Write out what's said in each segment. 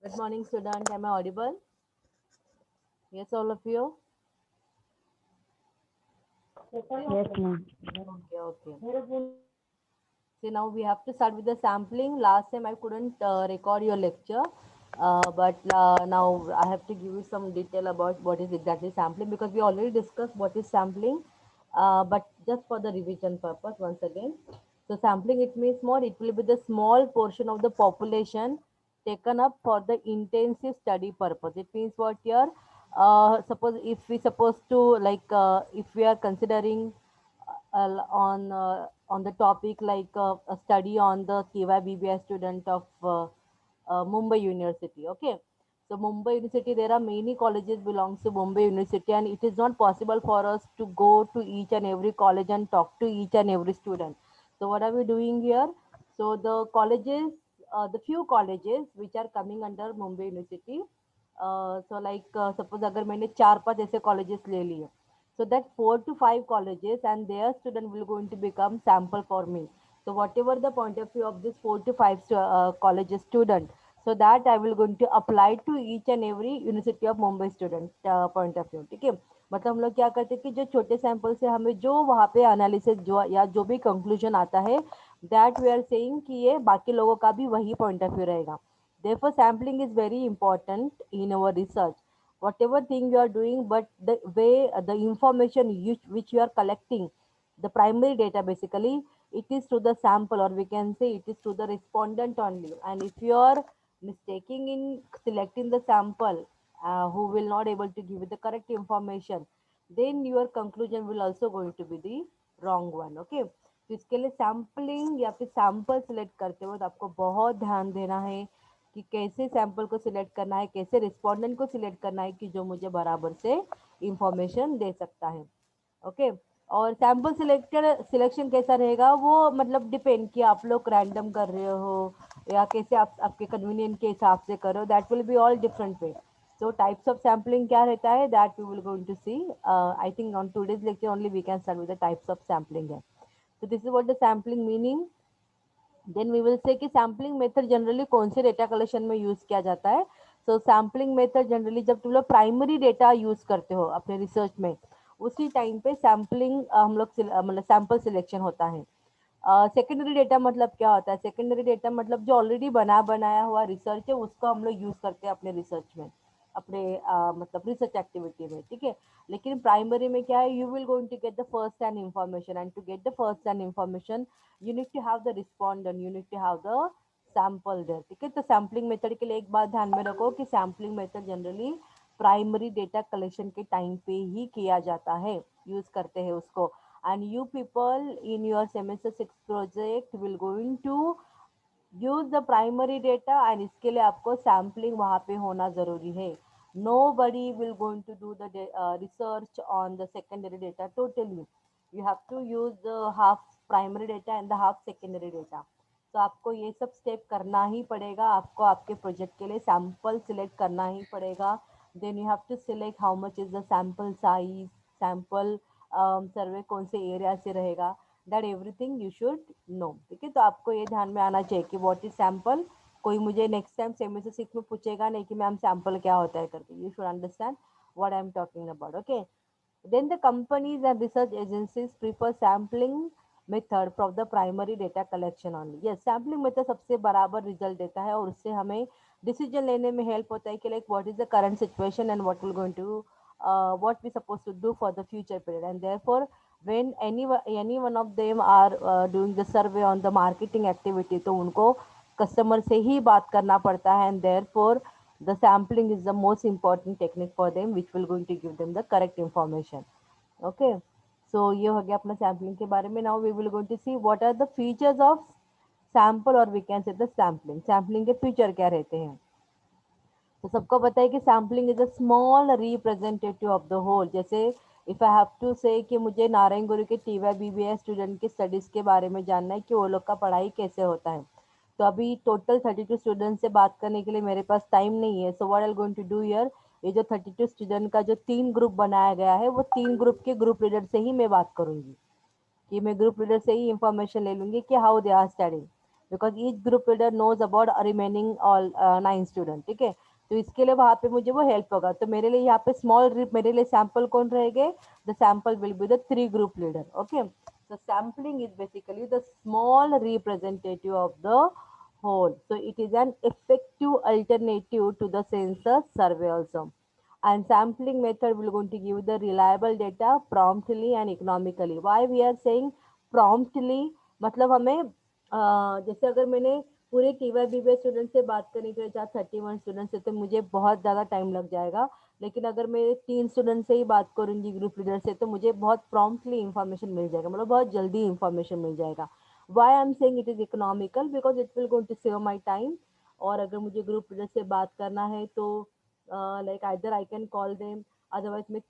Good morning, student. Am I audible? Yes, all of you. Yes, ma'am. Okay, okay. See, now we have to start with the sampling. Last time I couldn't record your lecture, but now I have to give you some detail about what is exactly sampling because we already discussed what is sampling, but just for the revision purpose once again. So sampling it means more. It will be the small portion of the population taken up for the intensive study purpose. It means what here? Suppose if we supposed to if we are considering on the topic a study on the KYBBI student of Mumbai University. Okay, so Mumbai University, there are many colleges belongs to Mumbai University, and it is not possible for us to go to each and every college and talk to each and every student. So what are we doing here? So the colleges, the few colleges which are coming under Mumbai University. Suppose अगर मैंने 4-5 ऐसे colleges ले लिए, so that 4 to 5 colleges and their student will going to become sample for me. So whatever the point of view of this 4 to 5 colleges student, so that I will going to apply to each and every University of Mumbai student point of view. ठीक है, मतलब हम लोग क्या करते हैं कि जो छोटे सैंपल से हमें जो वहाँ पे एनालिसिस जो या जो भी कंक्लूजन आता है, दैट वी आर सेइंग कि ये बाकी लोगों का भी वही पॉइंट ऑफ व्यू रहेगा. Therefore sampling is very important in our research, whatever thing you are doing, but the way the information which you are collecting, the primary data basically, it is through the sample, or we can say it is through the respondent only. And if you are mistaking in selecting the sample, who will not able to give you the correct information, then your conclusion will also going to be the wrong one. Okay, तो इसके लिए sampling या फिर sample select करते वक्त आपको बहुत ध्यान देना है कि कैसे सैंपल को सिलेक्ट करना है, कैसे रिस्पोंडेंट को सिलेक्ट करना है कि जो मुझे बराबर से इंफॉर्मेशन दे सकता है. ओके, और सैंपल सिलेक्टर सिलेक्शन कैसा रहेगा वो मतलब डिपेंड कि आप लोग रैंडम कर रहे हो या कैसे आप आपके कन्वीनियंट के हिसाब से करो, that will be all different way. So types of sampling क्या रहता है, that we will going to see. I think on today's lecture only we can start with the types of sampling है. So this is what the sampling meaning. Then we will say कि sampling method generally कौन से data collection में use किया जाता है. सो sampling method generally जब तुम लोग प्राइमरी डेटा यूज करते हो अपने रिसर्च में, उसी टाइम पे सैम्पलिंग हम लोग मतलब सैंपल सिलेक्शन होता है. सेकेंडरी डेटा मतलब क्या होता है? सेकेंडरी डेटा मतलब जो ऑलरेडी बनाया हुआ रिसर्च है उसको हम लोग यूज करते हैं अपने रिसर्च में, अपने मतलब रिसर्च एक्टिविटी में. ठीक है, लेकिन प्राइमरी में क्या है, you will going to get the first hand information, and to get the first hand information you need to have the respondent, you need to have the sample there. ठीक है, तो सैम्पलिंग मेथड के लिए एक बात ध्यान में रखो कि sampling method generally primary data collection के टाइम पे ही किया जाता है, यूज करते हैं उसको. And you people in your semester 6 project will going to use the primary data, and इसके लिए आपको सैम्पलिंग वहाँ पे होना ज़रूरी है. Nobody will going to do the research on the secondary data totally. You have to use the half primary data and the half secondary data. तो आपको ये सब स्टेप करना ही पड़ेगा, आपको आपके प्रोजेक्ट के लिए सैम्पल सिलेक्ट करना ही पड़ेगा. Then you have to select how much is the sample size, sample survey कौन से एरिया से रहेगा, that everything you should know. ठीक है, तो आपको ये ध्यान में आना चाहिए कि व्हाट इज सैम्पल. कोई मुझे नेक्स्ट टाइम सेमेस्टर 6 में पूछेगा नहीं कि मैम सैम्पल क्या होता है करके. You should understand what I am talking about. Okay, then the companies and research agencies prefer sampling method from the primary data collection only. Yes, sampling method सबसे बराबर रिजल्ट देता है और उससे हमें डिसीजन लेने में हेल्प होता है कि like what is the current situation and what will going to what we supposed to do for the future period. And therefore when any one of them are doing the survey on the marketing activity, तो उनको customer से ही बात करना पड़ता है, and therefore the sampling is the most important technique for them which will going to give them the correct information. Okay, so ये हो गया अपना सैम्पलिंग के बारे में. Now we will going to see what are the features of sample, और we can say the sampling. Sampling के feature क्या रहते हैं? तो सबको पता है कि sampling is a small representative of the whole. जैसे if I have to say कि मुझे नारायण गुरु के टीवाई बीबीएस स्टूडेंट के स्टडीज के बारे में जानना है कि वो लोग का पढ़ाई कैसे होता है, तो अभी टोटल 32 स्टूडेंट से बात करने के लिए मेरे पास टाइम नहीं है. So what I am going to do here, ये जो 32 स्टूडेंट का जो 3 ग्रुप बनाया गया है, वो 3 ग्रुप के ग्रुप लीडर से ही मैं बात करूंगी, कि मैं ग्रुप लीडर से ही इंफॉर्मेशन ले लूंगी कि how they are studying. Because each group leader knows about remaining all 9 student, ठीक है। तो इसके लिए वहाँ पे मुझे वो हेल्प होगा। तो मेरे लिए यहाँ पे स्मॉल, मेरे लिए सैंपल कौन रहेंगे, the sample will be the 3 group leader, okay. So sampling is basically the small representative of the whole. So it is an effective alternative to the census survey also. And sampling method will going to give the reliable data promptly and economically. Why we are saying promptly? मतलब हमें जैसे अगर मैंने पूरे TY BBA student से बात करनी तो जहाँ 31 स्टूडेंट्स है तो मुझे बहुत ज़्यादा टाइम लग जाएगा। लेकिन अगर मैं 3 स्टूडेंट से ही बात करूंगी ग्रुप लीडर से तो मुझे बहुत प्रॉम्प्टली इंफॉर्मेशन मिल जाएगा, मतलब बहुत जल्दी इंफॉर्मेशन मिल जाएगा। Why I am saying it is economical, because it will going to save my time. और अगर मुझे ग्रुप लीडर से बात करना है तो like either I can call them, otherwise मैं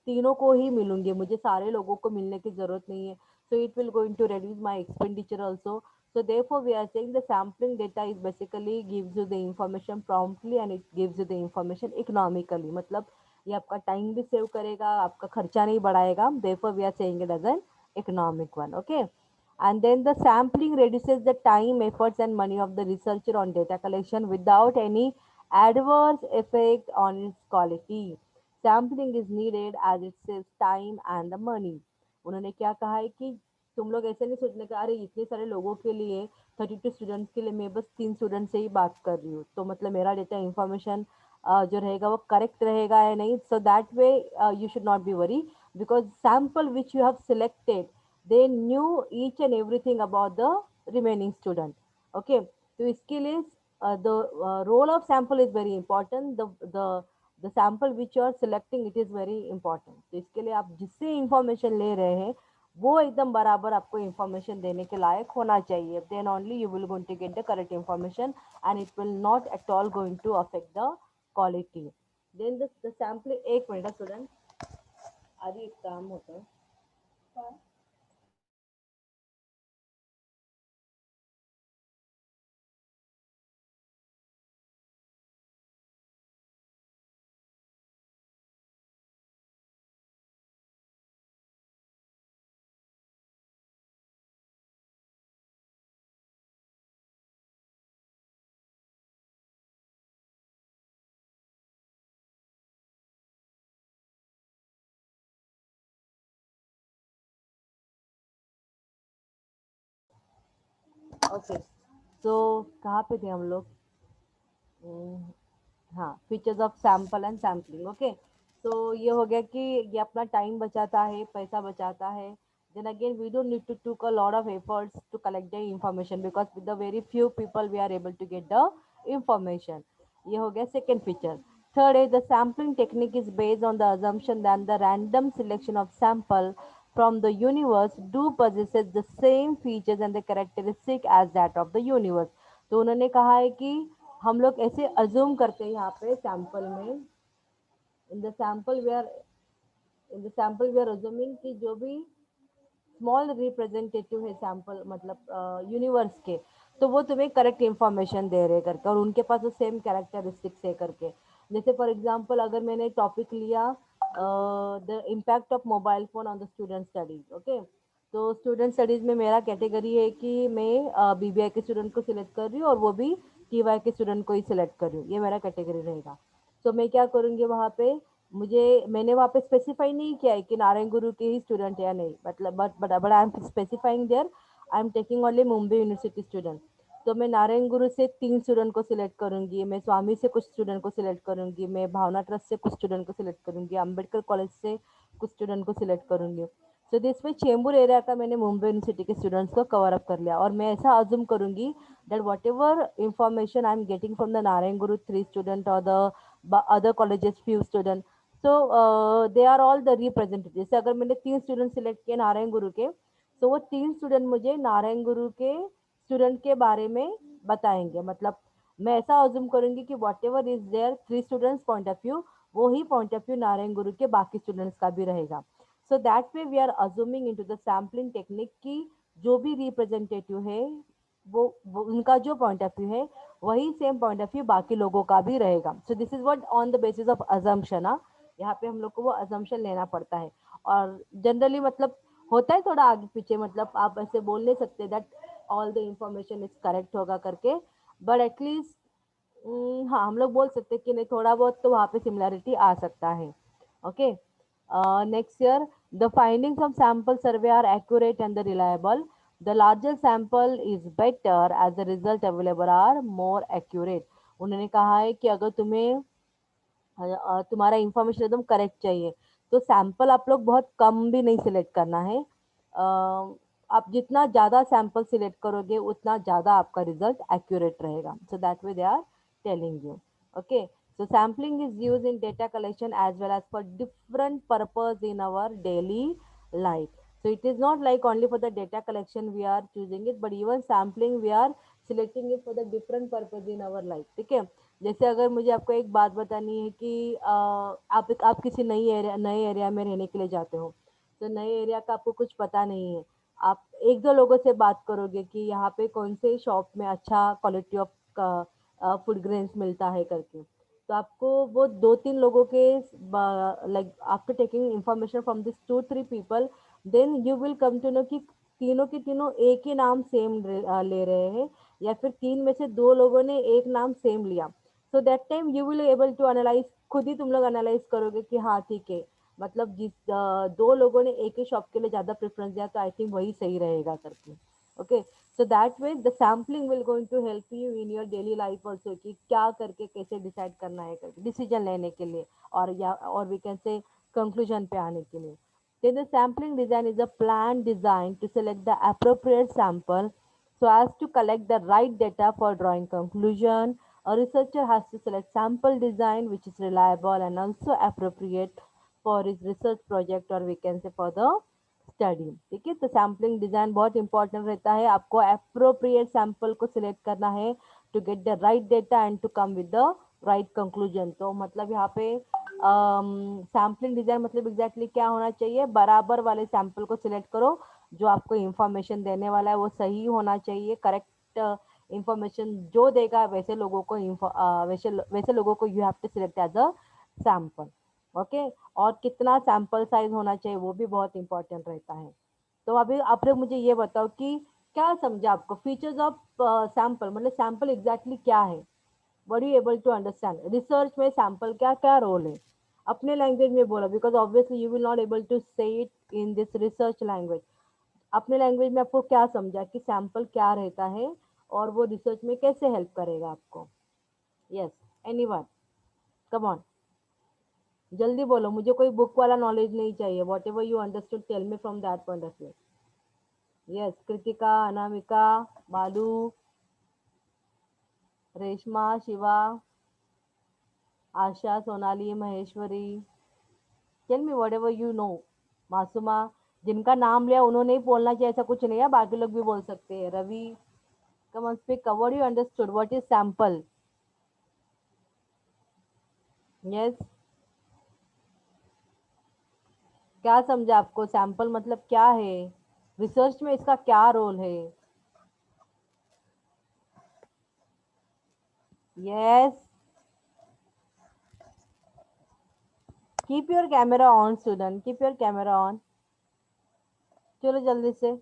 तीनों को ही मिलूंगी, मुझे सारे लोगों को मिलने की ज़रूरत नहीं है। So it will going to reduce my expenditure also. So therefore we are saying the sampling data is basically gives you the information promptly and it gives you the information economically, मतलब ये आपका time भी save करेगा, आपका खर्चा नहीं बढ़ाएगा। therefore we are saying it as an economic one, okay। And then the sampling reduces the time, efforts and money of the researcher on data collection without any adverse effect on its quality. Sampling is needed as it saves time and the money. उन्होंने क्या कहा है कि तुम लोग ऐसे नहीं सोचने का अरे इतने सारे लोगों के लिए 32 स्टूडेंट्स के लिए मैं बस 3 स्टूडेंट से ही बात कर रही हूँ तो मतलब मेरा डेटा इंफॉर्मेशन जो रहेगा वो करेक्ट रहेगा या नहीं। सो that way you should not be worry, because sample which you have selected they knew each and everything about the remaining student, okay। तो इसके लिए the role of sample is very important, the sample which you are selecting it is very important। तो इसके लिए आप जिससे information ले रहे हैं वो एकदम बराबर आपको इंफॉर्मेशन देने के लायक होना चाहिए, then only you will going to get the correct information and it will not at all going to affect the quality. Then the sample, एक मिनट स्टूडेंट, अभी एक काम होता है। ओके, सो कहाँ पे थे हम लोग? हम्म, हाँ, features of sample and sampling, okay. तो ये हो गया कि ये अपना टाइम बचाता है, पैसा बचाता है। Then again we don't need to took a lot of efforts to collect the information because with the very few people we are able to get the information. ये हो गया second feature. Third is the sampling technique is based on the assumption that the random selection of sample from the universe do possesses the same features and the characteristic as that of the universe। तो उन्होंने कहा है कि हम लोग ऐसे assume करते हैं यहाँ पे सैंपल में, in the sample we are assuming कि जो भी स्मॉल रिप्रेजेंटेटिव है सैंपल मतलब यूनिवर्स के, तो वो तुम्हें करेक्ट इन्फॉर्मेशन दे रहे करके और उनके पास वो सेम कैरेक्टरिस्टिक्स है करके। जैसे फॉर एग्जांपल अगर मैंने टॉपिक लिया the impact of mobile phone on the student studies, okay. तो स्टूडेंट स्टडीज में मेरा कैटेगरी है कि मैं बीबीआई के स्टूडेंट को सिलेक्ट कर रही हूँ और वो भी टीवाई के स्टूडेंट को ही सिलेक्ट कर रही हूँ, ये मेरा कैटेगरी रहेगा। तो मैं क्या करूँगी वहाँ पे, मुझे मैंने वहाँ पे स्पेसिफाई नहीं किया है कि नारायण गुरु के ही स्टूडेंट है या नहीं, मतलब but I am specifying there I am taking only Mumbai university student. तो मैं नारायण गुरु से 3 स्टूडेंट को सिलेक्ट करूंगी, मैं स्वामी से कुछ स्टूडेंट को सिलेक्ट करूंगी, मैं भावना ट्रस्ट से कुछ स्टूडेंट को सिलेक्ट करूंगी, अम्बेडकर कॉलेज से कुछ स्टूडेंट को सिलेक्ट करूंगी। सो दिस में चेंबूर एरिया का मैंने मुंबई यूनिवर्सिटी के स्टूडेंट्स को कवर अप कर लिया और मैं ऐसा अज्यूम करूंगी that whatever information I'm getting from the Narayan Guru 3 student or the other colleges few student, so they are all the representatives। जैसे अगर मैंने 3 स्टूडेंट सिलेक्ट किए नारायण गुरु के, तो वो 3 स्टूडेंट मुझे नारायण गुरु के स्टूडेंट के बारे में बताएंगे, मतलब मैं ऐसा अज्यूम करूंगी कि whatever is there 3 students point of view, वो ही point of view Narayan Guru के बाकी स्टूडेंट्स का भी रहेगा। So that way we are assuming into the sampling technique की जो भी रिप्रेजेंटेटिव है वो उनका जो पॉइंट ऑफ व्यू है वही सेम पॉइंट ऑफ व्यू बाकी लोगों का भी रहेगा। सो this is what on the basis of assumption. यहाँ पे हम लोग को वो अजम्पशन लेना पड़ता है और जनरली मतलब होता है थोड़ा आगे पीछे, मतलब आप ऐसे बोल नहीं सकते that all the information is correct होगा करके, बट एटलीस्ट हाँ हम लोग बोल सकते हैं कि नहीं, थोड़ा बहुत तो वहाँ पे सिमिलरिटी आ सकता है. Okay. Next year, the findings of sample survey are accurate and the reliable. The larger sample is better as the result available are more accurate. उन्होंने कहा है कि अगर तुम्हें तुम्हारा इंफॉर्मेशन एकदम करेक्ट चाहिए, तो सैंपल आप लोग बहुत कम भी नहीं सिलेक्ट करना है. आप जितना ज़्यादा सैंपल सिलेक्ट करोगे उतना ज़्यादा आपका रिजल्ट एक्यूरेट रहेगा. So that way they are telling you. Okay. So sampling is used in data collection as well as for different purpose in our daily life. So it is not like only for the data collection we are choosing it, but even sampling we are selecting it for the different purpose in our life. ठीक है. जैसे अगर मुझे आपको एक बात बतानी है कि आप किसी नए एरिया में रहने के लिए जाते हो, तो नए एरिया का आपको कुछ पता नहीं है. आप एक दो लोगों से बात करोगे कि यहाँ पे कौन से शॉप में अच्छा क्वालिटी ऑफ फूड ग्रेन्स मिलता है करके, तो आपको वो दो तीन लोगों के like after taking information from this two three people, then you will come to know कि तीनों के तीनों एक ही नाम सेम ले रहे हैं, या फिर तीन में से दो लोगों ने एक नाम सेम लिया. So that time you will able to analyse, खुद ही तुम लोग एनालाइज करोगे कि हाँ ठीक है, मतलब दो लोगों ने एक ही शॉप के लिए ज़्यादा प्रेफरेंस दिया तो आई थिंक वही सही रहेगा करके. Okay. So that way the sampling will going to help you in your daily life also, कि क्या करके कैसे डिसाइड करना है करके डिसीजन लेने के लिए, और वी कैन से कंक्लूजन पे आने के लिए. Then the sampling design is a plan designed to select the appropriate sample so as to collect the right data for drawing conclusion. A researcher has to select sample design which is reliable and also appropriate for his research project, or we can say for the study. ठीक है. तो sampling design बहुत important रहता है. आपको appropriate sample को select करना है to get the right data and to come with the right conclusion. तो मतलब यहाँ पे सैम्पलिंग डिजाइन मतलब एग्जैक्टली क्या होना चाहिए, बराबर वाले सैंपल को सिलेक्ट करो. जो आपको इंफॉर्मेशन देने वाला है वो सही होना चाहिए, करेक्ट इंफॉर्मेशन जो देगा वैसे लोगों को वैसे वैसे लोगों को you have to select as a sample. Okay. और कितना सैंपल साइज होना चाहिए वो भी बहुत इंपॉर्टेंट रहता है. तो अभी आप लोग मुझे ये बताओ कि क्या समझा आपको फीचर्स ऑफ सैंपल, मतलब सैंपल एग्जैक्टली क्या है. Were you able to understand research में सैंपल क्या क्या रोल है. अपने लैंग्वेज में बोलो, because obviously you will not able to say it in this research language. अपने लैंग्वेज में आपको क्या समझा कि सैंपल क्या रहता है और वो रिसर्च में कैसे हेल्प करेगा आपको. यस. एनीवन. Come on. जल्दी बोलो, मुझे कोई बुक वाला नॉलेज नहीं चाहिए. Whatever you understood tell me from that point of view. Yes. Kritika, Anamika, Balu, Reshma, Shiva, Asha, Sonali, Maheshwari. Tell me whatever you know. Masooma. जिनका नाम लिया उन्होंने ही बोलना चाहिए ऐसा कुछ नहीं है, बाकी लोग भी बोल सकते हैं. Ravi. Come on speak. What you understood, what is sample. Yes. क्या समझा आपको, सैंपल मतलब क्या है, रिसर्च में इसका क्या रोल है. Yes. Keep your camera on student, keep your camera on. चलो जल्दी से.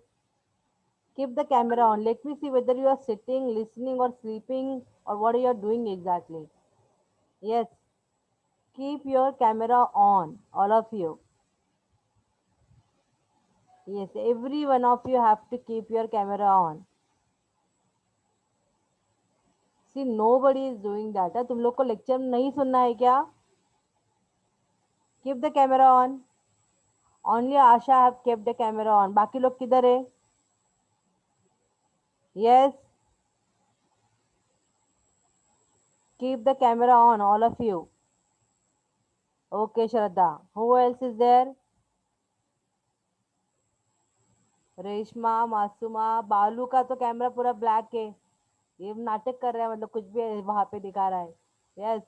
Keep the camera on. Let me see whether you are sitting, listening और स्लीपिंग और what you are doing exactly. Yes. Keep your camera on, all of you. Yes, every one of you have to keep your camera on. See, nobody is doing that. तुम लोग को lecture नहीं सुनना है क्या. Keep the camera on. Only Asha have kept the camera on. बाकी लोग किधर है. Yes. Keep the camera on, all of you. Okay, Shraddha. Who else is there? Reshma, Masuma, बालू का तो कैमरा पूरा ब्लैक है. ये नाटक कर रहा है, मतलब कुछ भी वहां पे दिखा रहा है. Yes.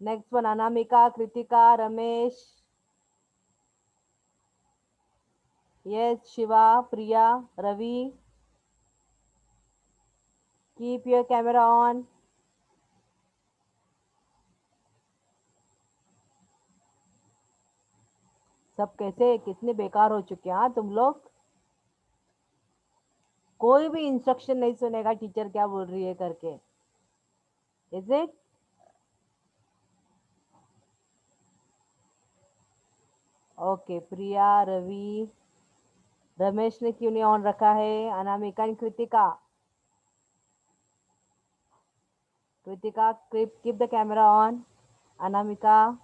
Next one Anamika, Kritika, Ramesh. Yes. Shiva, Priya, Ravi. Keep your camera on. सब कैसे कितने बेकार हो चुके हैं हाँ तुम लोग. कोई भी इंस्ट्रक्शन नहीं सुनेगा टीचर क्या बोल रही है करके. Is it? Okay, Priya, Ravi, Ramesh ने क्यों नहीं ऑन रखा है? Anamika and Kritika. Kritika, keep the camera on. Anamika.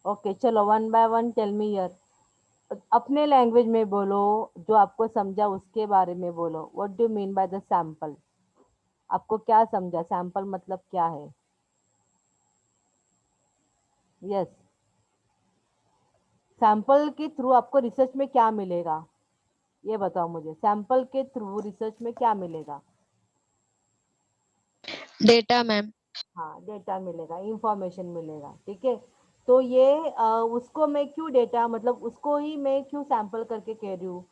Okay, चलो one by one tell me यर. अपने लैंग्वेज में बोलो, जो आपको समझा उसके बारे में बोलो. What do mean by the sample? आपको क्या समझा? सैंपल मतलब क्या है? यस. सैंपल के थ्रू आपको रिसर्च में क्या मिलेगा? ये बताओ मुझे, सैंपल के थ्रू रिसर्च में क्या मिलेगा? Data ma'am. हाँ, डेटा मिलेगा, इंफॉर्मेशन मिलेगा. ठीक है. तो ये उसको मैं क्यों डेटा, मतलब उसको ही मैं क्यों सैंपल करके कह रही हूँ?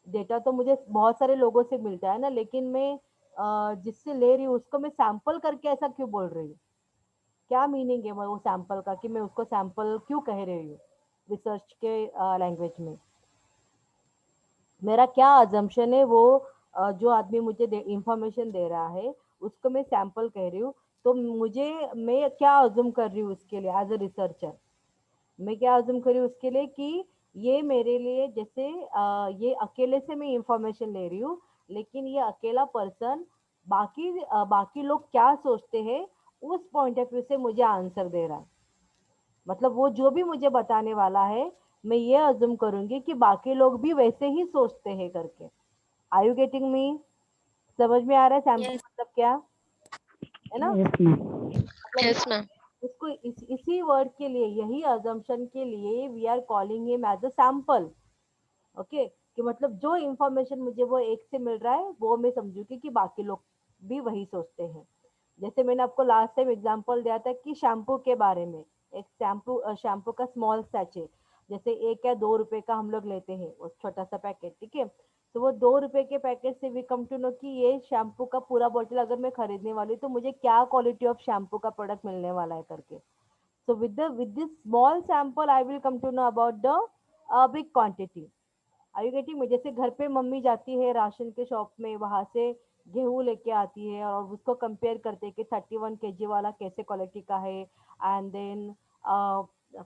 डेटा तो मुझे बहुत सारे लोगों से मिलता है ना, लेकिन मैं जिससे ले रही हूँ उसको मैं सैंपल करके ऐसा क्यों बोल रही हूँ? क्या मीनिंग है वो सैंपल का, कि मैं उसको सैंपल क्यों कह रही हूँ रिसर्च के लैंग्वेज में? मेरा क्या अजम्पशन है, वो जो आदमी मुझे इंफॉर्मेशन दे रहा है उसको मैं सैंपल कह रही हूँ. तो मुझे, मैं क्या अज्यूम कर रही हूँ उसके लिए एज अ रिसर्चर? मैं क्या अज्यूम कर रही हूँ उसके लिए कि ये मेरे लिए जैसे ये अकेले से मैं इंफॉर्मेशन ले रही हूँ, लेकिन ये अकेला पर्सन बाकी लोग क्या सोचते हैं उस पॉइंट ऑफ व्यू से मुझे आंसर दे रहा है. मतलब वो जो भी मुझे बताने वाला है, मैं ये अज्यूम करूंगी कि बाकी लोग भी वैसे ही सोचते हैं करके. Are you getting me? समझ में आ रहा है सैंपल Yes. मतलब क्या है ना? Yes, ma'am. मतलब Yes मैम. इसको इसी वर्ड के लिए, यही अजम्पशन के लिए we are calling him as a sample. Okay, कि मतलब जो इंफॉर्मेशन मुझे वो एक से मिल रहा है वो मैं समझूंगी कि बाकी लोग भी वही सोचते हैं. जैसे मैंने आपको लास्ट टाइम एग्जांपल दिया था कि शैम्पू के बारे में. एक शैम्पू का स्मॉल सैचे, जैसे 1 या 2 रुपए का हम लोग लेते हैं वो छोटा सा पैकेट. ठीक है. तो वो 2 रुपए के पैकेट से वी कम टू नो कि ये शैम्पू का पूरा बॉटल अगर मैं खरीदने वाली हूँ तो मुझे क्या क्वालिटी ऑफ शैम्पू का प्रोडक्ट मिलने वाला है करके. So with this small sample, I will come to know about the big quantity. Are you getting me? जैसे घर पे मम्मी जाती है राशन के शॉप में, वहां से गेहूं लेके आती है और उसको कंपेयर करते हैं कि 31 kg वाला कैसे क्वालिटी का है, एंड देन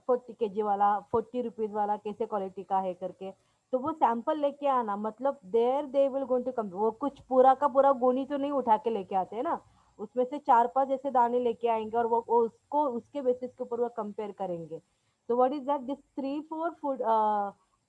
40 kg वाला, 40 रुपीज वाला कैसे क्वालिटी का है करके. तो वो सैंपल लेके आना मतलब there they will going to come, वो कुछ पूरा का पूरा गोनी तो नहीं उठा के लेके आते हैं ना, उसमें से 4-5 ऐसे दाने लेके आएंगे और वो उसको उसके बेसिस के ऊपर वो कंपेयर करेंगे. तो व्हाट इज दैट, दिस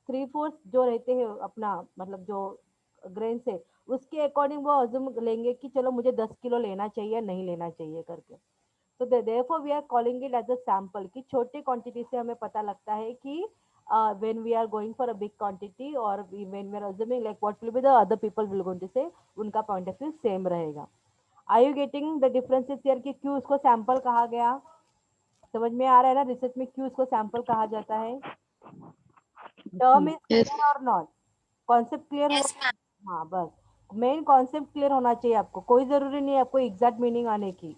3-4 जो रहते हैं अपना, मतलब जो ग्रेन्स है, उसके अकॉर्डिंग वो अज्यूम लेंगे कि चलो मुझे 10 किलो लेना चाहिए या नहीं लेना चाहिए करके. तो therefore we are calling it as a sample, कि छोटे क्वांटिटी से हमें पता लगता है कि when we are going for a big quantity, और when we are assuming like what will be the other people will going to say, उनका पॉइंट ऑफ व्यू सेम रहेगा. Are you getting the differences here कि क्यों उसको sample कहा गया? समझ में आ रहा है ना रिसर्च में क्यों उसको सैंपल कहा जाता है? Term is Yes. क्लियर और नॉट? कॉन्सेप्ट क्लियर हुआ? Yes ma'am. हाँ, बस मेन कॉन्सेप्ट क्लियर होना चाहिए आपको. कोई जरूरी नहीं है आपको एग्जैक्ट मीनिंग आने की,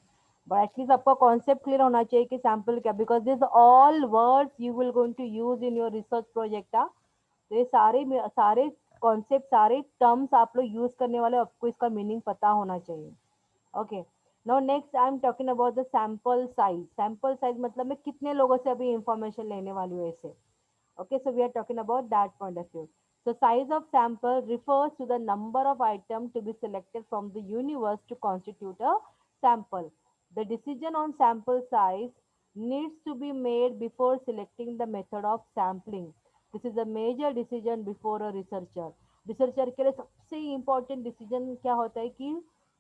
बट एटलीस्ट आपका कॉन्सेप्ट क्लियर होना चाहिए कि सैंपल क्या, because this all words you will going to use in your research project. तो ये सारे सारे कॉन्सेप्ट, सारे टर्म्स आप लोग यूज करने वाले, आपको इसका मीनिंग पता होना चाहिए. Okay. Now next I am talking about the sample size. Sample size मतलब मैं कितने लोगों से अभी इंफॉर्मेशन लेने वाली हूँ ऐसे. Okay, so we are talking about that point of view. So size of sample refers to the number of items to be selected from the universe to constitute a sample. The decision on sample size needs to be made before selecting the method of sampling. This is a major decision before a researcher. Researcher के लिए सबसे important decision क्या होता है कि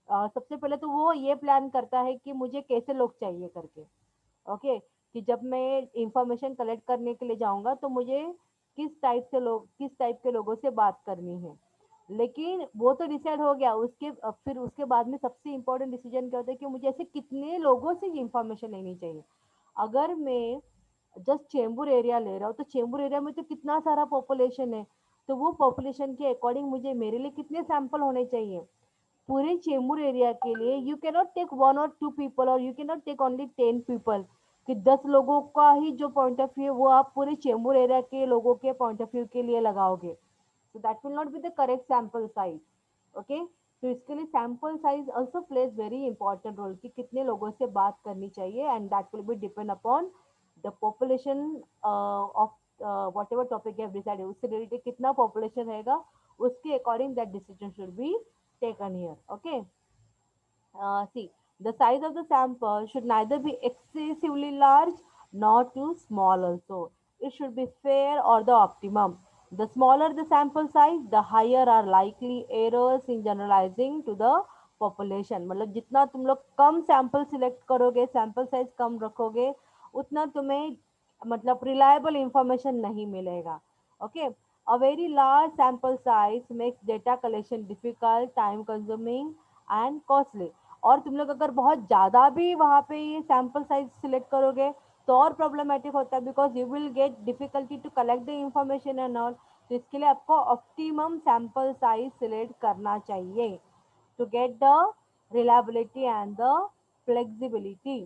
सबसे पहले तो वो ये प्लान करता है कि मुझे कैसे लोग चाहिए करके. ओके. कि जब मैं इंफॉर्मेशन कलेक्ट करने के लिए जाऊंगा तो मुझे किस टाइप के लोगों से बात करनी है. लेकिन वो तो डिसाइड हो गया, फिर उसके बाद में सबसे इम्पोर्टेंट डिसीजन क्या होता है कि मुझे ऐसे कितने लोगों से ये इंफॉर्मेशन लेनी चाहिए. अगर मैं जस्ट चेंबूर एरिया ले रहा हूँ तो चेंबूर एरिया में तो कितना सारा पॉपुलेशन है, तो वो पॉपुलेशन के अकॉर्डिंग मुझे मेरे लिए कितने सैंपल होने चाहिए. पूरे चेंबूर एरिया के लिए you can not take 1 or 2 people, और you can not take only 10 people. कि 10 लोगों का ही जो पॉइंट ऑफ व्यू है वो आप पूरे चेंबूर एरिया के लोगों के पॉइंट ऑफ व्यू के लिए लगाओगे, so that will not be the correct sample size. Okay, तो इसके लिए sample size also plays very important role कि कितने लोगों से बात करनी चाहिए, and that will be depend upon the population of whatever topic have decided, उससे रिलेटेड कितना पॉपुलेशन रहेगा, उसके according that decision should be taken here. Okay, see, the size of the sample should neither be excessively large nor too small also. It should be fair or the optimum. The smaller the sample size, the higher are likely errors in generalizing to the population. मतलब जितना तुम लोग कम sample select करोगे, sample size कम रखोगे, उतना तुम्हें मतलब reliable information नहीं मिलेगा. Okay, a very large sample size makes data collection difficult, time consuming and costly. और तुम लोग अगर बहुत ज़्यादा भी वहाँ पे ये सैम्पल साइज सिलेक्ट करोगे तो और प्रॉब्लमेटिक होता है, because you will get difficulty to collect the information and all. तो इसके लिए आपको ऑप्टिमम सैम्पल साइज सिलेक्ट करना चाहिए to get the reliability and the flexibility.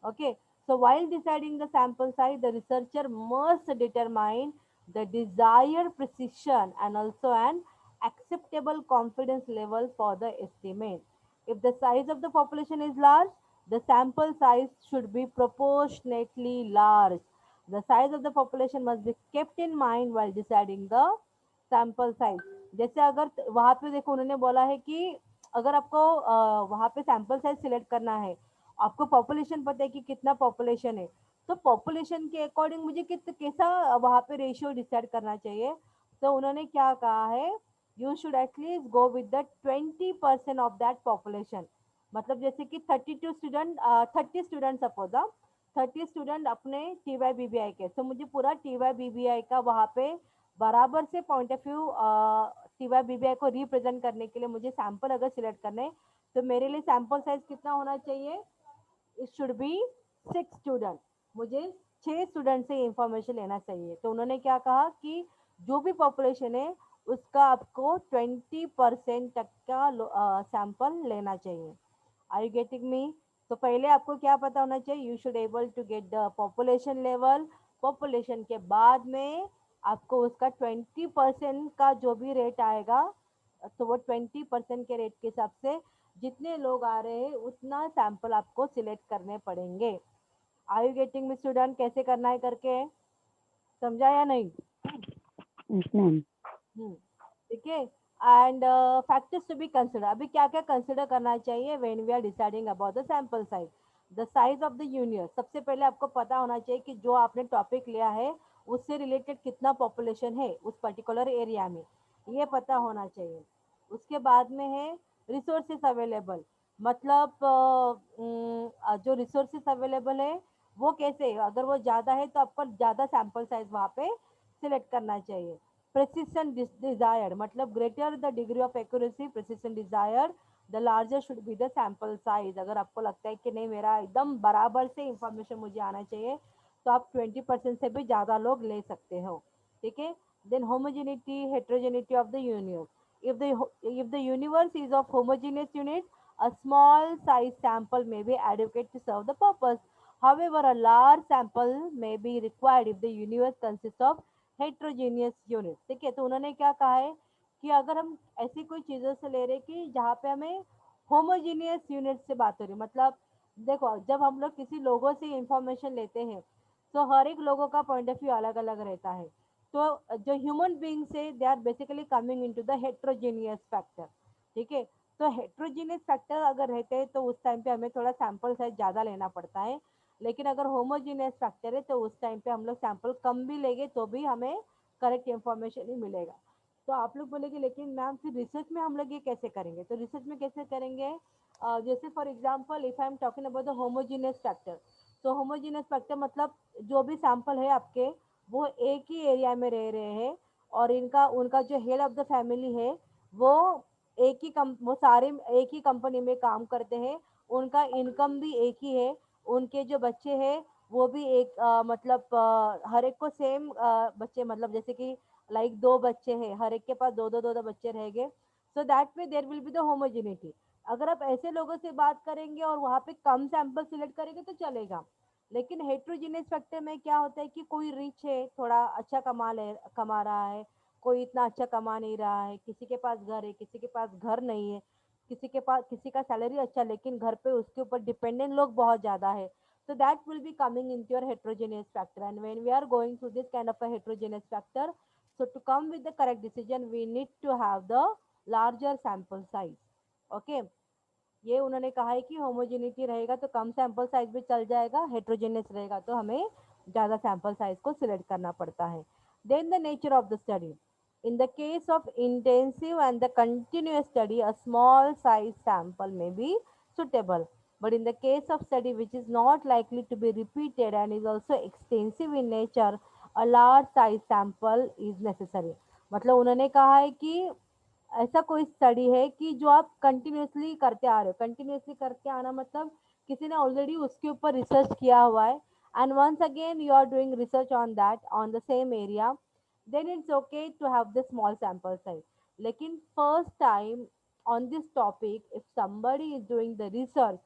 Okay, so while deciding the sample size, the researcher must determine the desired precision and also an acceptable confidence level for the estimate. If the size of the population is large, the sample size should be proportionately large. The size of the population must be kept in mind while deciding the sample size. जैसे अगर वहां पे देखो उन्होंने बोला है कि अगर आपको वहां पे सैंपल साइज सिलेक्ट करना है, आपको पॉपुलेशन पता है कि कितना पॉपुलेशन है, तो पॉपुलेशन के अकॉर्डिंग मुझे कैसा वहां पे रेशियो डिसाइड करना चाहिए. तो उन्होंने क्या कहा है, you should at least go with the 20% of that population. मतलब जैसे कि 32 स्टूडेंट, 30 स्टूडेंट सपोज, 30 स्टूडेंट अपने TYBBI के, तो मुझे पूरा TYBBI का वहाँ पे बराबर से पॉइंट ऑफ व्यू TYBBI को रिप्रेजेंट करने के लिए मुझे सैंपल अगर सिलेक्ट करने, तो मेरे लिए सैंपल साइज कितना होना चाहिए, इट शुड बी 6 स्टूडेंट. मुझे 6 स्टूडेंट से इंफॉर्मेशन लेना चाहिए. तो उन्होंने क्या कहा कि जो भी पॉपुलेशन है उसका आपको 20% तक का सैंपल लेना चाहिए. Are you getting me? तो पहले आपको क्या पता होना चाहिए, you should able to get the population level. Population के बाद में आपको उसका 20% का जो भी रेट आएगा, तो वो 20% के रेट के हिसाब से जितने लोग आ रहे हैं उतना सैंपल आपको सिलेक्ट करने पड़ेंगे. Are you getting me student? कैसे करना है करके समझा या नहीं? Yes, ma'am. ठीक है. And factors to be consider, अभी क्या क्या कंसिडर करना चाहिए when we are deciding about the sample size. The size of the universe, सबसे पहले आपको पता होना चाहिए कि जो आपने टॉपिक लिया है उससे रिलेटेड कितना पॉपुलेशन है उस पर्टिकुलर एरिया में, ये पता होना चाहिए. उसके बाद में है रिसोर्सेस अवेलेबल, मतलब जो रिसोर्सेस अवेलेबल है वो कैसे, अगर वो ज़्यादा है तो आपको ज़्यादा सैंपल साइज वहाँ पे सिलेक्ट करना चाहिए. precision desired, मतलब greater the degree of accuracy precision desired, the larger should be the sample size. अगर आपको लगता है कि नहीं मेरा एकदम बराबर से इंफॉर्मेशन मुझे आना चाहिए, तो आप 20% से भी ज़्यादा लोग ले सकते हो. ठीक है. Then homogeneity heterogeneity of the universe. If the universe is of homogeneous unit, a small size sample may be adequate to serve the purpose. However, a large sample may be required if the universe consists of heterogeneous unit. ठीक है. तो उन्होंने क्या कहा है कि अगर हम ऐसी कोई चीज़ों से ले रहे कि जहाँ पे हमें होमोजीनियस यूनिट से बात हो रही, मतलब देखो जब हम लोग किसी लोगों से इंफॉर्मेशन लेते हैं तो हर एक लोगों का पॉइंट ऑफ व्यू अलग अलग रहता है. तो जो ह्यूमन बींग्स है they are basically coming into the heterogeneous factor. ठीक है. तो हेट्रोजीनियस फैक्टर अगर रहते हैं तो उस टाइम पे हमें थोड़ा सैंपल साइज ज़्यादा लेना पड़ता है. लेकिन अगर होमोजीनियस फैक्टर है तो उस टाइम पे हम लोग सैंपल कम भी लेंगे तो भी हमें करेक्ट इन्फॉर्मेशन ही मिलेगा. तो आप लोग बोलेंगे लेकिन मैम फिर रिसर्च में हम लोग ये कैसे करेंगे, तो रिसर्च में कैसे करेंगे, जैसे for example if I am talking about the homogeneous factor, तो होमोजीनियस फैक्टर मतलब जो भी सैंपल है आपके वो एक ही एरिया में रह रहे हैं, और इनका उनका जो हेड ऑफ द फैमिली है वो वो सारे एक ही कंपनी में काम करते हैं, उनका इनकम भी एक ही है, उनके जो बच्चे हैं वो भी एक मतलब हर एक को सेम बच्चे, मतलब जैसे कि लाइक 2 बच्चे हैं, हर एक के पास दो दो बच्चे रहेंगे. सो that way there will be the homogeneity. अगर आप ऐसे लोगों से बात करेंगे और वहाँ पे कम सैंपल सिलेक्ट करेंगे तो चलेगा. लेकिन हेट्रोजीनियस फैक्टर में क्या होता है कि कोई रिच है, थोड़ा अच्छा कमा रहा है, कोई इतना अच्छा कमा नहीं रहा है, किसी के पास घर है, किसी के पास घर नहीं है, किसी का सैलरी अच्छा लेकिन घर पे उसके ऊपर डिपेंडेंट लोग बहुत ज़्यादा है. So that will be coming into your heterogeneous factor. And when we are going through this kind of a heterogeneous factor, so to come with the correct decision, we need to have the larger sample size. Okay. ये उन्होंने कहा है कि homogeneity रहेगा तो कम sample size भी चल जाएगा, हेट्रोजेनियस रहेगा तो हमें ज़्यादा सैंपल साइज को सिलेक्ट करना पड़ता है. Then the nature of the study. In the case of intensive and the continuous study, a small size sample may be suitable. But in the case of study which is not likely to be repeated and is also extensive in nature, a large size sample is necessary. मतलब उन्होंने कहा है कि ऐसा कोई study है कि जो आप कंटिन्यूअसली करते आ रहे हो. कंटिन्यूअसली करके आना मतलब किसी ने ऑलरेडी उसके ऊपर रिसर्च किया हुआ है and once again you are doing research on that on the same area, then it's okay to have the small sample size. लेकिन first time on this topic, if somebody is doing the research,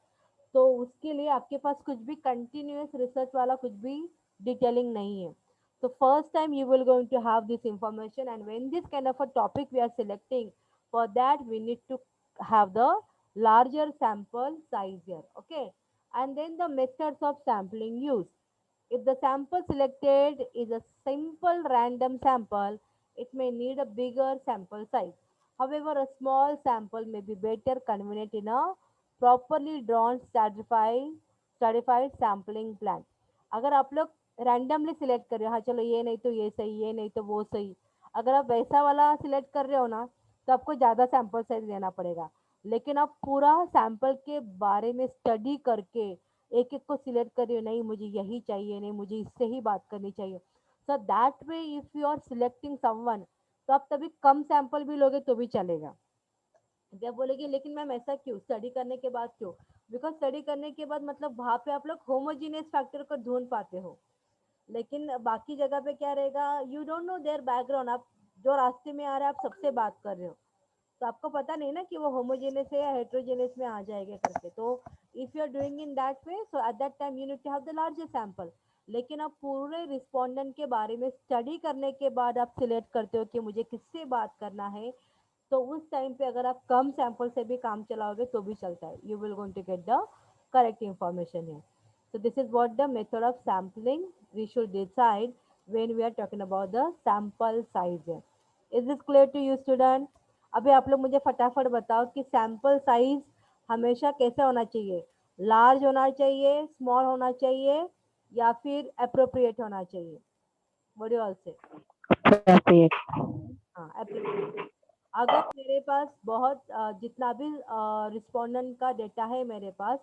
तो उसके लिए आपके पास कुछ भी continuous research वाला कुछ भी डिटेलिंग नहीं है. So first time you will going to have this information, and when this kind of a topic we are selecting, for that we need to have the larger sample size here. Okay. And then the methods of sampling used. If the sample selected is a simple random sample, it may need a bigger sample size. However, a small sample may be better convenient in a properly drawn stratified sampling plan. अगर आप लोग randomly select कर रहे हो, हाँ चलो ये नहीं तो ये सही, ये नहीं तो वो सही, अगर आप वैसा वाला सिलेक्ट कर रहे हो ना तो आपको ज़्यादा सैंपल साइज लेना पड़ेगा. लेकिन आप पूरा सैंपल के बारे में स्टडी करके एक एक को सिलेक्ट कर रहे हो, नहीं मुझे यही चाहिए, नहीं मुझे इससे ही बात करनी चाहिए. So that way if you are selecting someone, तो आप तभी कम सैंपल भी लोगे तो भी चलेगा. जब बोलेगी लेकिन मैम ऐसा क्यों, स्टडी करने के बाद क्यों? बिकॉज स्टडी करने के बाद मतलब वहाँ पे आप लोग होमोजीनियस फैक्टर को ढूंढ पाते हो. लेकिन बाकी जगह पे क्या रहेगा, you don't know their background. आप जो रास्ते में आ रहे हैं आप सबसे बात कर रहे हो, तो आपको पता नहीं ना कि वो होमोजेनियस है या हेट्रोजेनियस में आ जाएंगे करके. तो if you are doing in that way, so at that time you need to have the larger sample. लेकिन आप पूरे रिस्पोंडेंट के बारे में स्टडी करने के बाद आप सिलेक्ट करते हो कि मुझे किससे बात करना है, तो उस टाइम पे अगर आप कम सैंपल से भी काम चलाओगे तो भी चलता है. You will going to get the correct information है. So this is what the method of sampling we should decide when we are talking about the sample size है. Is this clear to you student? अभी आप लोग मुझे फटाफट बताओ कि sample size हमेशा कैसे होना चाहिए, लार्ज होना चाहिए, स्मॉल होना चाहिए, या फिर अप्रोप्रिएट होना चाहिए. What do you all say? appropriate. हाँ, अप्रोप्रिएट. अगर मेरे पास बहुत जितना भी रिस्पोंडेंट का डेटा है मेरे पास,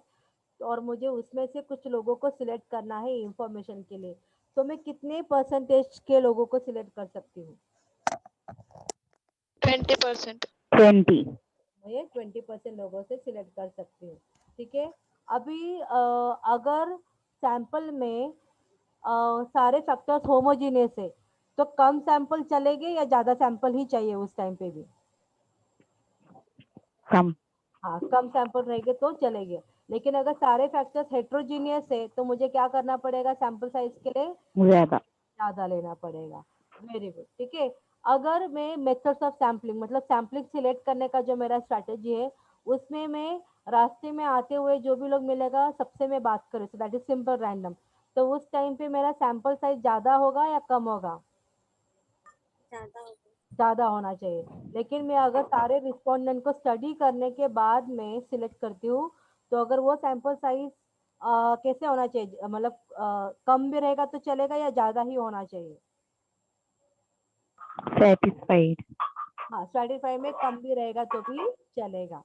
और मुझे उसमें से कुछ लोगों को सिलेक्ट करना है इंफॉर्मेशन के लिए, तो मैं कितने परसेंटेज के लोगों को सिलेक्ट कर सकती हूँ? 20%. 20. मैं 20% लोगों से सिलेक्ट कर सकती हूँ. ठीक है. अभी अगर सैंपल में सारे फैक्टर्स होमोजीनियस है, तो कम सैंपल चलेंगे या ज़्यादा सैंपल ही चाहिए उस टाइम पे भी? Come. हाँ, कम सैंपल रहेंगे तो चलेंगे. लेकिन अगर सारे फैक्टर्स हेट्रोजीनियस है तो मुझे क्या करना पड़ेगा सैंपल साइज के लिए? ज़्यादा. ज़्यादा लेना पड़ेगा. Very good. ठीक है. अगर मैं मेथड्स ऑफ सैम्पलिंग मतलब सैम्पलिंग सिलेक्ट करने का जो मेरा स्ट्रैटेजी है, उसमें मैं रास्ते में आते हुए जो भी लोग मिलेगा सबसे मैं बात करूँ, so that is simple random, तो उस टाइम पे मेरा सैंपल साइज ज़्यादा होगा या कम होगा? ज़्यादा होना चाहिए. लेकिन मैं अगर सारे रिस्पोंडेंट को स्टडी करने के बाद में सिलेक्ट करती हूँ, तो अगर वो सैंपल साइज कैसे होना चाहिए, मतलब कम भी रहेगा तो चलेगा या ज़्यादा ही होना चाहिए? Satisfied. हाँ, स्ट्रैटिफाई में कम भी रहेगा तो भी चलेगा.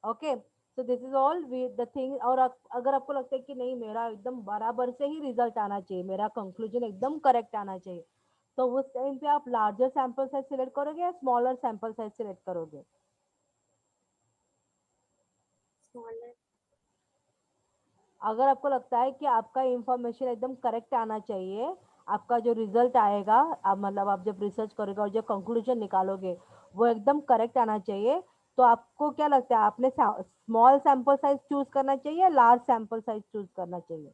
Okay. So this is all with the thing. और अगर आपको लगता है कि नहीं मेरा एकदम बराबर से ही रिजल्ट आना चाहिए, मेरा कंक्लूजन एकदम करेक्ट आना चाहिए, तो उस टाइम पे आप लार्जर सैंपल साइज सिलेक्ट करोगे या स्मॉलर सैंपल साइज सिलेक्ट करोगे? अगर आपको लगता है कि आपका इंफॉर्मेशन एकदम करेक्ट आना चाहिए, आपका जो रिजल्ट आएगा, मतलब आप जब रिसर्च करोगे और जो कंक्लूजन निकालोगे वो एकदम करेक्ट आना चाहिए, तो आपको क्या लगता है आपने स्मॉल सैंपल साइज चूज करना चाहिए या लार्ज सैंपल साइज चूज करना चाहिए?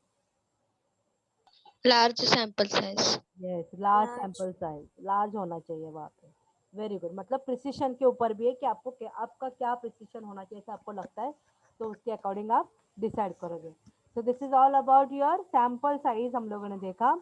Large sample size. Yes, large sample size, large होना चाहिए वहाँ पे। वेरी गुड, मतलब प्रिसिशन के ऊपर भी है कि आपको क्या, आपका क्या प्रिसिशन होना चाहिए ऐसा आपको लगता है, तो उसके अकॉर्डिंग आप डिसाइड करोगे। So this is all about your sample size हम लोगों ने देखा।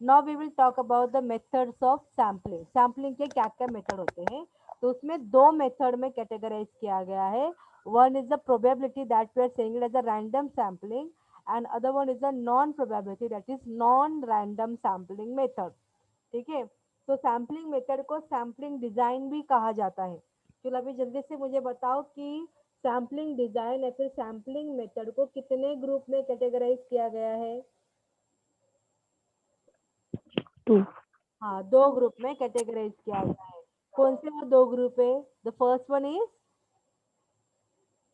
Now we will talk about the methods of sampling. Sampling के क्या क्या मेथड होते हैं, तो उसमें दो मेथड में कैटेगराइज किया गया है। One is the probability that we are saying it as a random sampling, and other one is the non probability, that is non random sampling method। ठीक है, तो सैम्पलिंग मेथड को सैम्पलिंग डिजाइन भी कहा जाता है। चलो अभी जल्दी से मुझे बताओ कि सैम्पलिंग डिजाइन या फिर सैम्पलिंग मेथड को कितने ग्रुप में कैटेगराइज किया गया है। 2. हाँ, दो ग्रुप में कैटेगराइज किया गया है। कौन से वो दो ग्रुप है? The first one is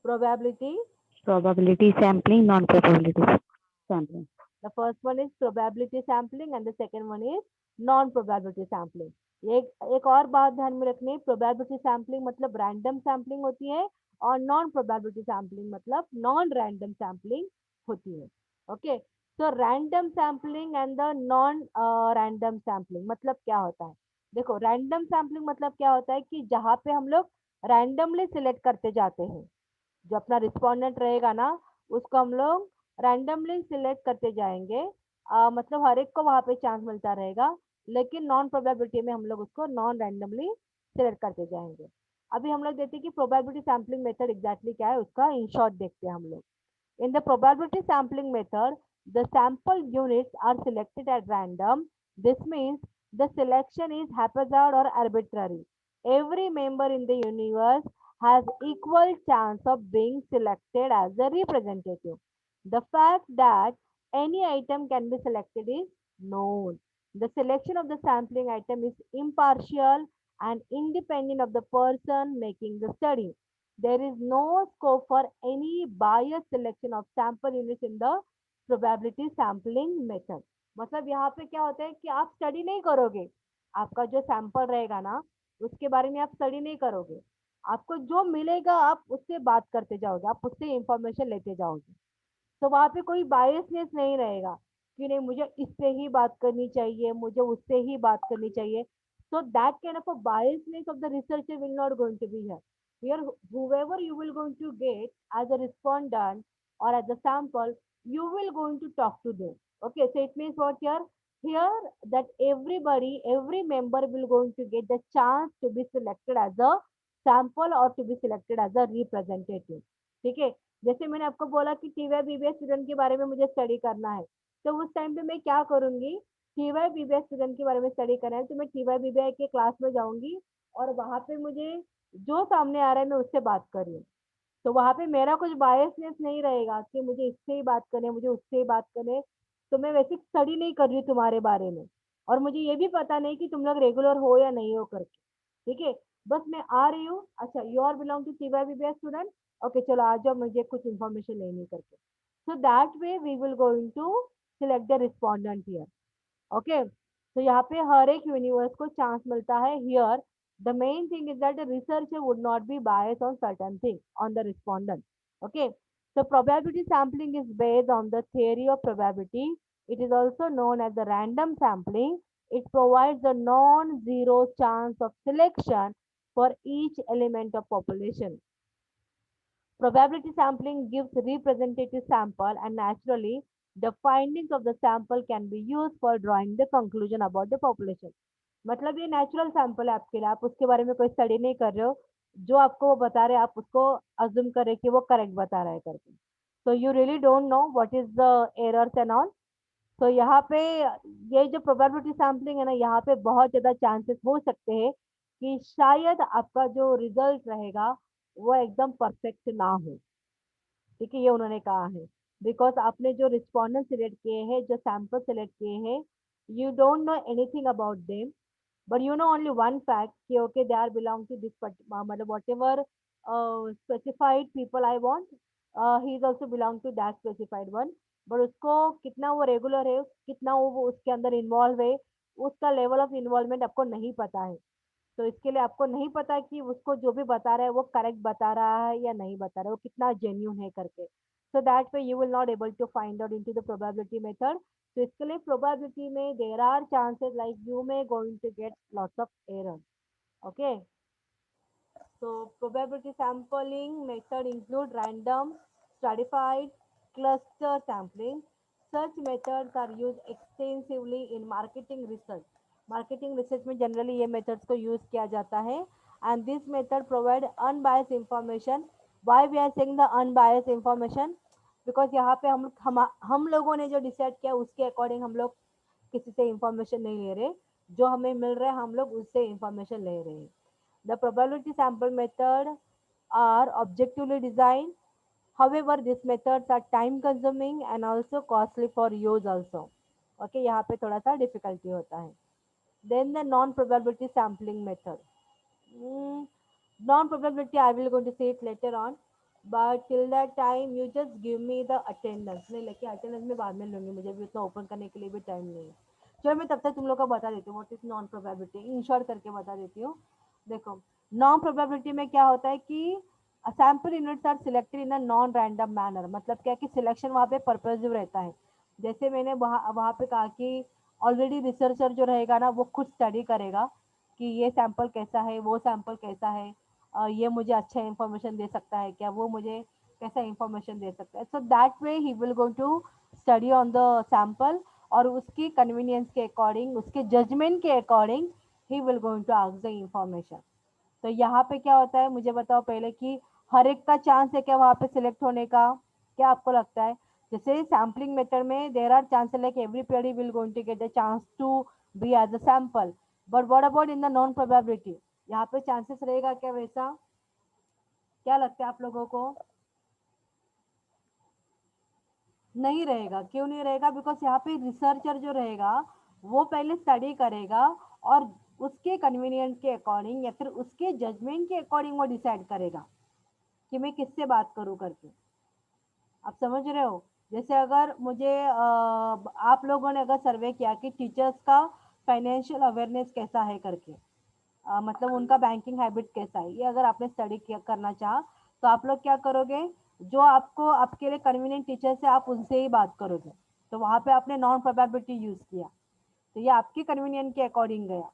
probability, Probability sampling, non-probability sampling. the first one is probability sampling and the second one is non probability sampling। एक और बात ध्यान में रखनी है, probability sampling मतलब random sampling होती है, और non probability sampling मतलब non random sampling होती है। ओके, तो random sampling and the non random sampling मतलब क्या होता है? देखो, random sampling मतलब क्या होता है कि जहाँ पे हम लोग randomly select करते जाते हैं, जो अपना रिस्पोंडेंट रहेगा ना, उसको हम लोग रैंडमली सिलेक्ट करते जाएंगे। मतलब हर एक को वहाँ पे चांस मिलता रहेगा, लेकिन नॉन प्रोबेबिलिटी में हम लोग उसको नॉन रैंडमली सिलेक्ट करते जाएंगे। अभी हम लोग देखते हैं कि प्रोबेबिलिटी सैम्पलिंग मेथड एग्जैक्टली क्या है, उसका इन शॉर्ट देखते हैं हम लोग। In the probability sampling method, the sample units are selected at random. This means the selection is haphazard or arbitrary. Every member in the universe has equal chance of being selected as a representative. The fact that any item can be selected is known. The selection of the sampling item is impartial and independent of the person making the study. There is no scope for any biased selection of sample units in the probability sampling method। मतलब यहाँ पे क्या होता है कि आप study नहीं करोगे, आपका जो सैंपल रहेगा ना, उसके बारे में आप स्टडी नहीं करोगे। आपको जो मिलेगा आप उससे बात करते जाओगे, आप उससे इंफॉर्मेशन लेते जाओगे। तो वहाँ पे कोई बायसनेस नहीं रहेगा कि नहीं मुझे इससे ही बात करनी चाहिए, मुझे उससे ही बात करनी चाहिए। So that kind of a biasness of the researcher will not going to be here. Here, whoever you will going to get as a respondent or as a sample, you will going to talk to them. Okay, so it means what here? Here that everybody, every member will going to get the chance to be selected as a sample or to be selected as a representative। ठीक है, जैसे मैंने आपको बोला कि TY BBA student के बारे में मुझे स्टडी करना है, तो उस टाइम पे मैं क्या करूंगी, टीवाई बीबीए स्टूडेंट के बारे में स्टडी करना है तो मैं टीवाई बीबीए के क्लास में जाऊंगी, और वहां पे मुझे जो सामने आ रहा है मैं उससे बात कर रही हूँ। तो वहां पे मेरा कुछ बायसनेस नहीं रहेगा कि मुझे इससे ही बात करनी है, मुझे उससे ही बात करनी है। तो मैं वैसे स्टडी नहीं कर रही हूँ तुम्हारे बारे में, और मुझे ये भी पता नहीं कि तुम लोग रेगुलर हो या नहीं हो करके। ठीक है, बस मैं आ रही हूँ, अच्छा you are belong to TY BBA student, okay चलो आ जाओ, मुझे कुछ इन्फॉर्मेशन लेनी करके। So that way we will going to select the respondent here. Okay, तो यहाँ पे हर एक यूनिवर्स को चांस मिलता है here. The main thing is that the researcher would not be bias on certain thing on the respondent. Okay, so probability sampling is based on the theory of probability. It is also known as the random sampling. It provides a non-zero chance of selection for each element of population. Probability sampling gives representative sample, and naturally the findings of the sample can be used for drawing the conclusion about the population। मतलब ये natural sample है आपके लिए, आप उसके बारे में कोई स्टडी नहीं कर रहे हो, जो आपको वो बता रहे हैं आप उसको अज्यूम करें कि वो करेक्ट बता रहा है करके। So you really don't know what is the errors and all. तो यहाँ पे ये जो प्रोबेबिलिटी सैम्पलिंग है ना, यहाँ पे बहुत ज़्यादा चांसेस हो सकते हैं कि शायद आपका जो रिजल्ट रहेगा वो एकदम परफेक्ट ना हो। ठीक है, ये उन्होंने कहा है, बिकॉज आपने जो रिस्पॉन्डेंट सिलेक्ट किए हैं, जो सैंपल सिलेक्ट किए हैं, you don't know anything about them, but you know only one fact कि okay they are belong to this मतलब whatever specified people I want, he is also belong to that specified one। but उसको कितना वो regular है, कितना वो उसके अंदर इन्वॉल्व है, उसका लेवल ऑफ इन्वॉल्वमेंट आपको नहीं पता है। तो इसके लिए आपको नहीं पता कि उसको जो भी बता रहा है वो करेक्ट बता रहा है या नहीं बता रहा है, वो कितना जेन्यून है करके। So that way you will not able to find out into the probability method. तो इसके लिए प्रोबेबिलिटी में there are chances like you may going to get lots of error. Okay. So probability sampling method include random, stratified, cluster sampling. Such methods are used extensively in marketing research. Marketing research में generally ये methods को use किया जाता है and this method provide unbiased information. Why we are saying the unbiased information? Because यहाँ पे हम लोगों ने जो decide किया उसके according हम लोग किसी से information नहीं ले रहे. जो हमें मिल रहा है हम लोग उससे information ले रहे हैं. The probability sample method are objectively designed. However, these methods are time consuming and also costly for use also. Okay, यहाँ पे थोड़ा सा difficulty होता है. Then the non-probability sampling method. Mm, non-probability I will going to say it later on. But till that time you just give me the attendance. नहीं लेकिन attendance में बाद में लूँगी मुझे भी उतना open करने के लिए भी time नहीं है. चलो मैं तब तक तुम लोग को बता देती हूँ what is non-probability. In short करके बता देती हूँ. देखो नॉन प्रोबेबिलिटी में क्या होता है कि sample units are selected in a non random manner. मतलब क्या कि सिलेक्शन वहाँ पे पर्पसिव रहता है. जैसे मैंने वहाँ पे कहा कि ऑलरेडी रिसर्चर जो रहेगा ना वो खुद स्टडी करेगा कि ये सैंपल कैसा है वो सैंपल कैसा है, ये मुझे अच्छा इंफॉर्मेशन दे सकता है क्या, वो मुझे कैसा इंफॉर्मेशन दे सकता है. So that way he will going to study on the sample और उसकी कन्वीनियंस के अकॉर्डिंग उसके जजमेंट के according he will going to ask the information. तो यहाँ पे क्या होता है मुझे बताओ पहले कि हर एक का चांस है क्या वहाँ पे सिलेक्ट होने का, क्या आपको लगता है? जैसे सैम्पलिंग मेथड में there are chances like everybody will going to get the chance to be as a sample. But what about in the non probability, यहाँ पे चांसेस रहेगा क्या वैसा? क्या लगता है आप लोगों को? नहीं रहेगा. क्यों नहीं रहेगा? बिकॉज यहाँ पे रिसर्चर जो रहेगा वो पहले स्टडी करेगा और उसके कन्वीनियंस के अकॉर्डिंग या फिर उसके जजमेंट के अकॉर्डिंग वो डिसाइड करेगा कि मैं किससे बात करूं करके. आप समझ रहे हो? जैसे अगर मुझे आप लोगों ने अगर सर्वे किया कि टीचर्स का फाइनेंशियल अवेयरनेस कैसा है करके, मतलब उनका बैंकिंग हैबिट कैसा है, ये अगर आपने स्टडी करना चाहा तो आप लोग क्या करोगे? जो आपको आपके लिए कन्वीनियंट टीचर से आप उनसे ही बात करोगे. तो वहाँ पे आपने नॉन प्रोबेबिलिटी यूज किया तो ये आपके कन्वीनियंट के अकॉर्डिंग गया.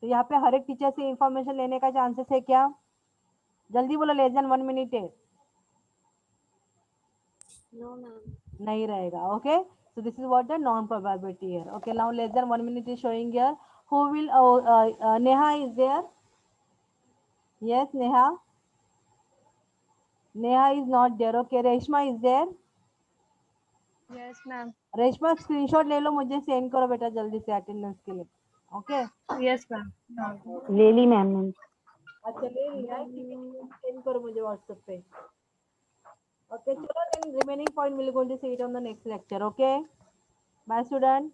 तो यहाँ पे हर एक टीचर से इंफॉर्मेशन लेने का चांसेस है क्या? जल्दी बोलो. लेस देन 1 मिनट है. No, ma'am. नहीं रहेगा. Okay. So this is what the non probability here. Okay, now less than 1 minute is showing here. Who will? Neha is there. Yes, Neha. Neha is not there. Okay, Reshma is there. Yes, ma'am. Reshma screenshot ले लो मुझे send करो बेटा जल्दी से attendance के लिए. Okay. Yes, ma'am. ले ली ma'am ने. अच्छा ले लिया है. ठीक है सेंड करो मुझे व्हाट्सएप पे. ओके चलो then remaining point we'll going to see it on the next lecture. Okay. Bye student.